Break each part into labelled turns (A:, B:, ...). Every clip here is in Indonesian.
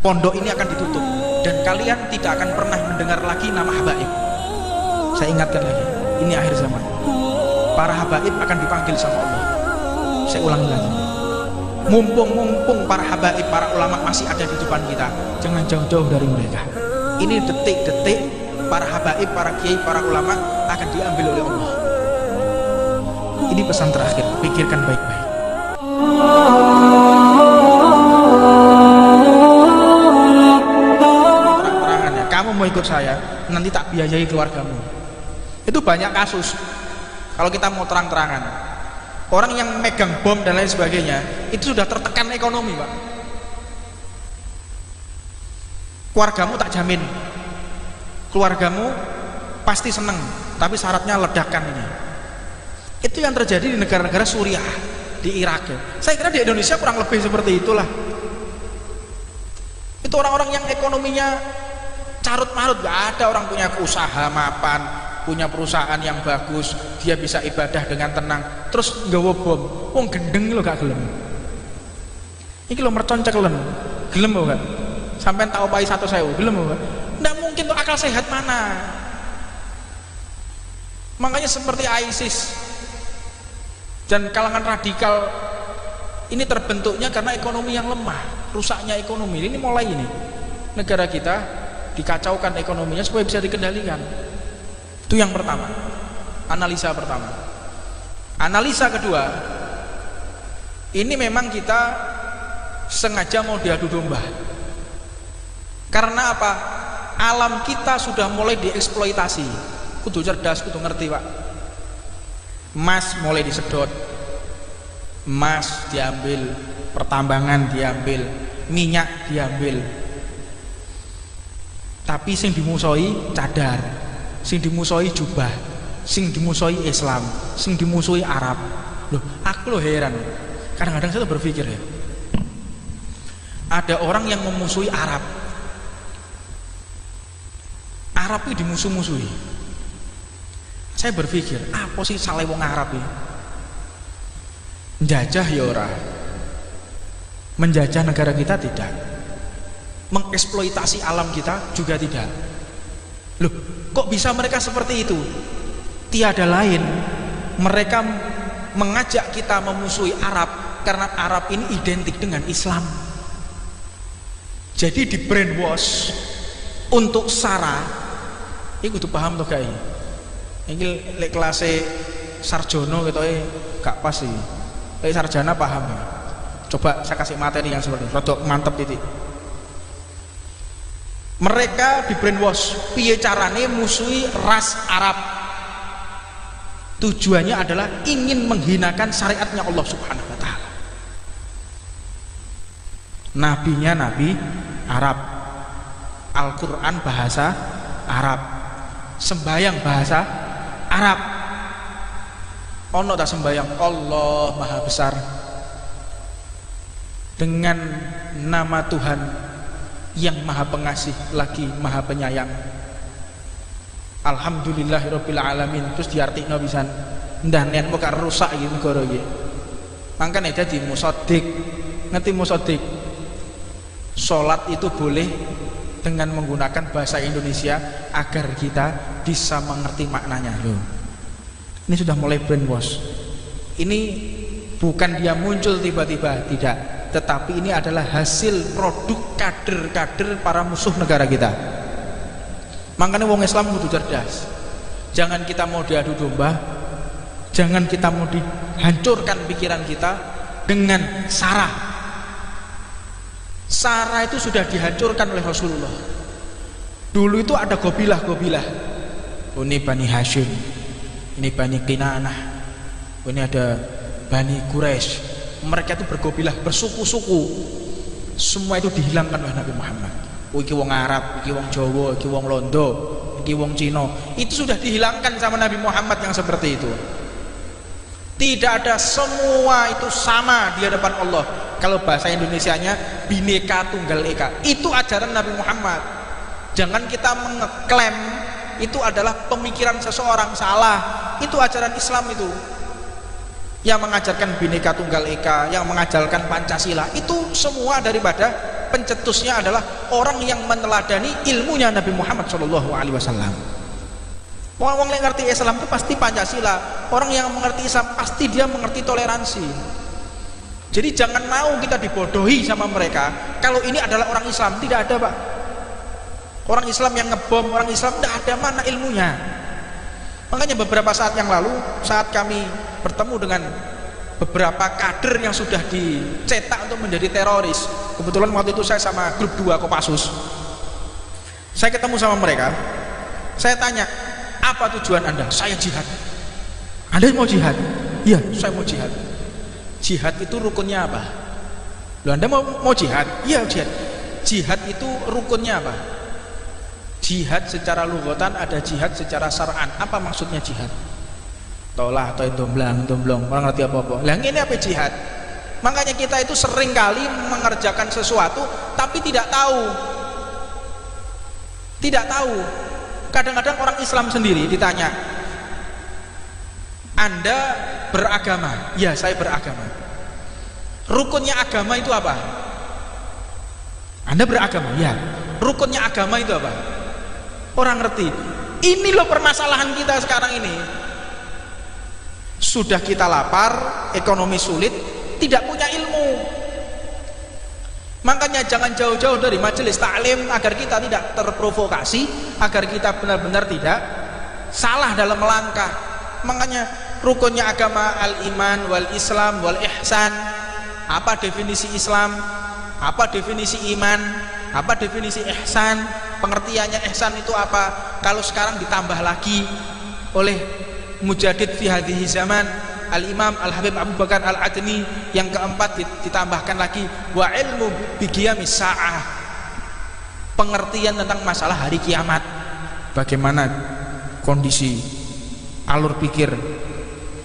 A: pondok ini akan ditutup dan kalian tidak akan pernah mendengar lagi nama habaib. Saya ingatkan lagi, ini akhir zaman. Para habaib akan dipanggil sama Allah. Saya ulangi lagi, mumpung para habaib, para ulama masih ada di depan kita, jangan jauh-jauh dari mereka. Ini detik-detik para habaib, para kiai, para ulama akan diambil oleh Allah. Ini pesan terakhir, pikirkan baik-baik. Terang-terangannya, kamu mau ikut saya, nanti tak biayai keluargamu. Itu banyak kasus. Kalau kita mau terang-terangan, orang yang megang bom dan lain sebagainya, itu sudah tertekan ekonomi, Pak. Keluargamu tak jamin. Keluargamu pasti seneng, tapi syaratnya ledakan ini. Itu yang terjadi di negara-negara Suriah, di Irak ya. Saya kira di Indonesia kurang lebih seperti itulah. Itu orang-orang yang ekonominya carut marut, gak ada orang punya usaha mapan, punya perusahaan yang bagus, dia bisa ibadah dengan tenang, terus nggawa bom. Wong gendeng lo gak gelem. Iki lo mercon ceklen, gelem lo gak? Sampai tak opahi 1.000, gelem lo gak? Nggak mungkin tuh, akal sehat mana? Makanya seperti ISIS dan kalangan radikal ini terbentuknya karena ekonomi yang lemah, rusaknya ekonomi. Ini mulai ini negara kita dikacaukan ekonominya supaya bisa dikendalikan. Itu yang pertama, analisa pertama. Analisa kedua, ini memang kita sengaja mau diadu domba. Karena apa? Alam kita sudah mulai dieksploitasi. Kudu cerdas, kudu ngerti, Pak. Emas mulai disedot, emas diambil, pertambangan diambil, minyak diambil. Tapi sing dimusuhi cadar, sing dimusuhi jubah, sing dimusuhi Islam, sing dimusuhi Arab. Loh, aku loh heran. Kadang-kadang saya berpikir ya, ada orang yang memusuhi Arab. Arab itu dimusuh-musuhi. Saya berpikir, apa sih salah wong Arab ini? Menjajah ya ora, menjajah negara kita tidak, mengeksploitasi alam kita juga tidak. Loh, kok bisa mereka seperti itu? Tiada lain, mereka mengajak kita memusuhi Arab karena Arab ini identik dengan Islam. Jadi di brainwash untuk sara, ini kudu paham tuh guys. Ini lek kelas sarjono gitu gak pas sih. Lek sarjana paham ya. Coba saya kasih materi yang seperti ini, rodok mantep titik. Mereka di brainwash piye carane musuhi ras Arab. Tujuannya adalah ingin menghinakan syariatnya Allah Subhanahu wa taala. Nabinya nabi Arab, Al-Qur'an bahasa Arab, sembayang bahasa Arab. Ono tak sembayang Allah Maha Besar dengan nama Tuhan yang Maha Pengasih lagi Maha Penyayang. Alhamdulillahirabbil alamin. Terus diartikno pisan. Ndah nen kok rusak iki negara iki. Mangkane dadi musaddiq. Ngerti musaddiq? Salat itu boleh dengan menggunakan bahasa Indonesia agar kita bisa mengerti maknanya. Loh, ini sudah mulai brainwash. Ini bukan dia muncul tiba-tiba, tidak, tetapi ini adalah hasil produk kader-kader para musuh negara kita. Makanya wong Islam kudu cerdas. Jangan kita mau diadu domba, jangan kita mau dihancurkan pikiran kita dengan sara. Sara itu sudah dihancurkan oleh Rasulullah. Dulu itu ada gobilah-gobilah. Oh, ini Bani Hashim, ini Bani Kinanah, oh, ini ada Bani Quraisy. Mereka itu bergobilah, bersuku-suku. Semua itu dihilangkan oleh Nabi Muhammad. Oh, iki wong Arab, iki wong Jawa, iki wong Londo, iki wong Cina. Itu sudah dihilangkan sama Nabi Muhammad yang seperti itu. Tidak ada, semua itu sama di hadapan Allah. Kalau bahasa Indonesianya Bhinneka Tunggal Ika. Itu ajaran Nabi Muhammad. Jangan kita mengeklaim itu adalah pemikiran seseorang, salah. Itu ajaran Islam itu. Yang mengajarkan Bhinneka Tunggal Ika, yang mengajarkan Pancasila, itu semua daripada pencetusnya adalah orang yang meneladani ilmunya Nabi Muhammad SAW. Orang yang ngerti Islam itu pasti Pancasila. Orang yang mengerti Islam pasti dia mengerti toleransi. Jadi jangan mau kita dibodohi sama mereka. Kalau ini adalah orang Islam, tidak ada Pak. Orang Islam yang ngebom, orang Islam tidak ada mana ilmunya. Makanya beberapa saat yang lalu, saat kami bertemu dengan beberapa kader yang sudah dicetak untuk menjadi teroris, kebetulan waktu itu saya sama grup 2 Kopassus, saya ketemu sama mereka. Saya tanya, apa tujuan Anda? Saya jihad. Anda mau jihad? Iya, saya mau jihad. Jihad itu rukunnya apa? Loh, Anda mau jihad? Iya, jihad. Jihad itu rukunnya apa? Jihad secara lughatan ada, jihad secara syar'an. Apa maksudnya jihad? Tolah atau domblong, orang ngerti apa-apa. Lah ini apa jihad? Makanya kita itu sering kali mengerjakan sesuatu tapi tidak tahu. Tidak tahu. Kadang-kadang orang Islam sendiri ditanya, Anda beragama? Ya, saya beragama. Rukunnya agama itu apa? Anda beragama? Ya. Rukunnya agama itu apa? Orang ngerti. Ini loh permasalahan kita sekarang ini. Sudah kita lapar, ekonomi sulit, tidak punya ilmu. Makanya jangan jauh-jauh dari majelis taklim agar kita tidak terprovokasi, agar kita benar-benar tidak salah dalam melangkah. Makanya rukunnya agama al-iman wal islam wal ihsan. Apa definisi Islam? Apa definisi iman? Apa definisi ihsan? Pengertiannya ihsan itu apa? Kalau sekarang ditambah lagi oleh Mujaddid fi hadhihi zaman Al-Imam Al-Habib Abu Bakar Al-Adni, yang keempat ditambahkan lagi wa ilmu biqiyamis sa'ah, pengertian tentang masalah hari kiamat. Bagaimana kondisi alur pikir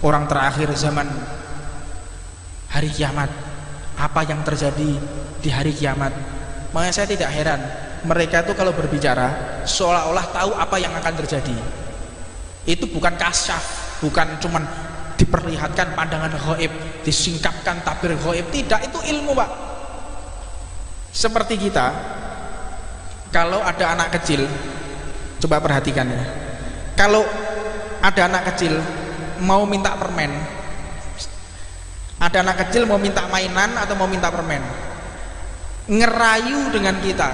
A: orang terakhir zaman hari kiamat, apa yang terjadi di hari kiamat. Makanya saya tidak heran mereka itu kalau berbicara seolah-olah tahu apa yang akan terjadi. Itu bukan kasyaf, bukan cuman diperlihatkan pandangan ghaib, disingkapkan tabir ghaib, tidak, itu ilmu Pak. Seperti kita, kalau ada anak kecil, coba perhatikan ya, kalau ada anak kecil mau minta permen, ada anak kecil mau minta mainan atau mau minta permen, ngerayu dengan kita,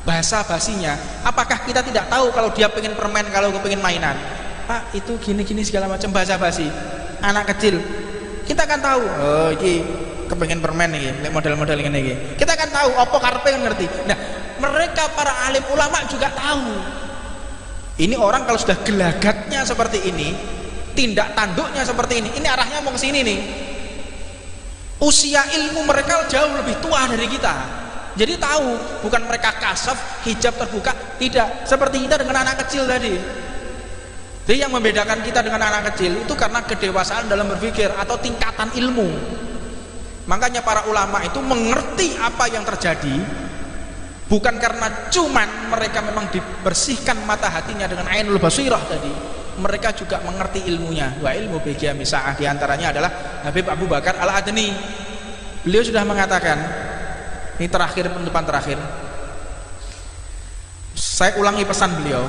A: bahasa basinya, apakah kita tidak tahu kalau dia pengen permen, kalau pengen mainan? Pak, itu gini-gini segala macam, bahasa basi anak kecil. Kita kan tahu, oh ini kepengen permen nih, model-model ini. Kita kan tahu, opo karpe kan ngerti. Nah, mereka para alim ulama juga tahu. Ini orang kalau sudah gelagatnya seperti ini, tindak tanduknya seperti ini arahnya mau ke sini nih. Usia ilmu mereka jauh lebih tua dari kita. Jadi tahu, bukan mereka kasaf, hijab terbuka, tidak. Seperti kita dengan anak kecil tadi. Jadi yang membedakan kita dengan anak kecil itu karena kedewasaan dalam berpikir atau tingkatan ilmu. Makanya para ulama itu mengerti apa yang terjadi, bukan karena cuman mereka memang dibersihkan mata hatinya dengan ainul basirah tadi, mereka juga mengerti ilmunya. Wa ilmu biqiyamis sa'ah, diantaranya adalah Habib Abu Bakar Al-Adni. Beliau sudah mengatakan, ini terakhir, penutupan terakhir, saya ulangi pesan beliau.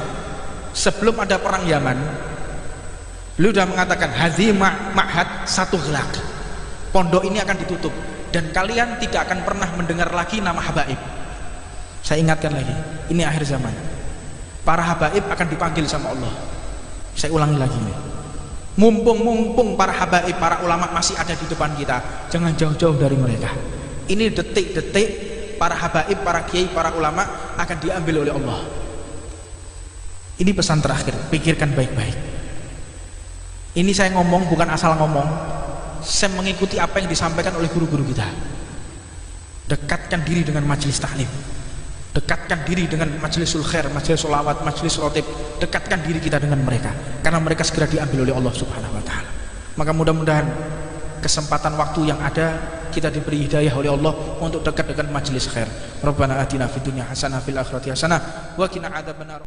A: Sebelum ada perang Yaman, beliau sudah mengatakan hadzi ma'had satu gelak, pondok ini akan ditutup dan kalian tidak akan pernah mendengar lagi nama habaib. Saya ingatkan lagi, ini akhir zaman, para habaib akan dipanggil sama Allah. Saya ulangi lagi nih, mumpung para habaib, para ulama masih ada di depan kita, jangan jauh-jauh dari mereka. Ini detik-detik para habaib, para kiai, para ulama akan diambil oleh Allah. Ini pesan terakhir, pikirkan baik-baik. Ini saya ngomong bukan asal ngomong, saya mengikuti apa yang disampaikan oleh guru-guru kita. Dekatkan diri dengan majelis taklim, dekatkan diri dengan majelisul khair, majelis sholawat, majelis rotib. Dekatkan diri kita dengan mereka, karena mereka segera diambil oleh Allah Subhanahu wa ta'ala. Maka mudah-mudahan kesempatan waktu yang ada kita diberi hidayah oleh Allah untuk dekat dengan majelis khair. Rabbana atina fid dunya hasanah fil akhirati hasanah wa qina adzabannar.